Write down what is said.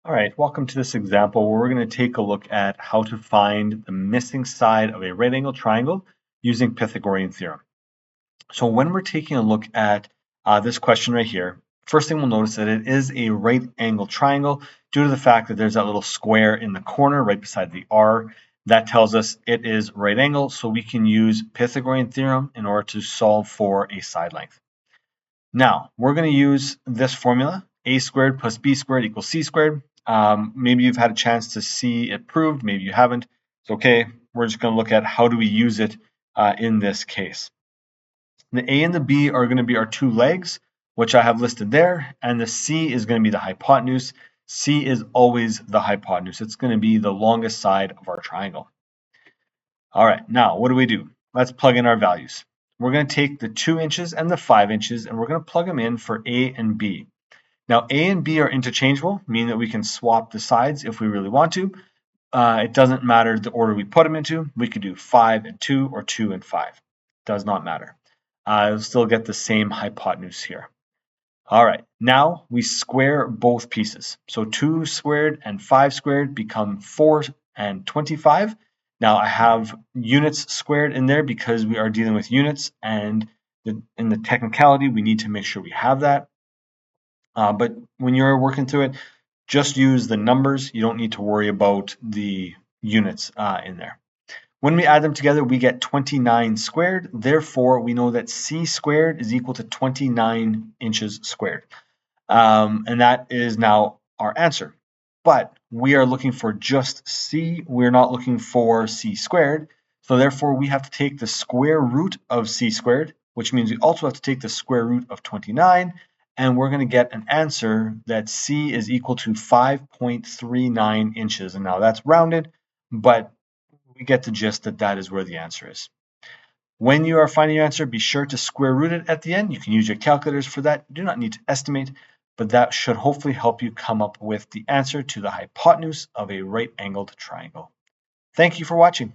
All right, welcome to this example where we're going to take a look at how to find the missing side of a right angle triangle using Pythagorean theorem. So when we're taking a look at this question right here, first thing we'll notice that it is a right angle triangle due to the fact that there's that little square in the corner right beside the R. That tells us it is right angle, so we can use Pythagorean theorem in order to solve for a side length. Now, we're going to use this formula, a squared plus b squared equals c squared. Maybe you've had a chance to see it proved, maybe you haven't. It's okay. We're just going to look at how do we use it in this case. The a and the b are going to be our two legs, which I have listed there, and the c is going to be the hypotenuse. C is always the hypotenuse. It's going to be the longest side of our triangle. All right, now what do? Let's plug in our values. We're going to take the 2 inches and the 5 inches, and we're going to plug them in for A and B. Now, A and B are interchangeable, meaning that we can swap the sides if we really want to. It doesn't matter the order we put them into. We could do 5 and 2 or 2 and 5. Does not matter. You'll still get the same hypotenuse here. All right, now we square both pieces. So 2 squared and 5 squared become 4 and 25. Now I have units squared in there because we are dealing with units, and in the technicality, we need to make sure we have that. But when you're working through it, just use the numbers. You don't need to worry about the units in there. When we add them together, we get 29 squared. Therefore, we know that c squared is equal to 29 inches squared. And that is now our answer. But we are looking for just c. We're not looking for c squared. So therefore, we have to take the square root of c squared, which means we also have to take the square root of 29. And we're going to get an answer that c is equal to 5.39 inches. And now that's rounded, but we get the gist that that is where the answer is. When you are finding your answer, be sure to square root it at the end. You can use your calculators for that. You do not need to estimate, but that should hopefully help you come up with the answer to the hypotenuse of a right-angled triangle. Thank you for watching.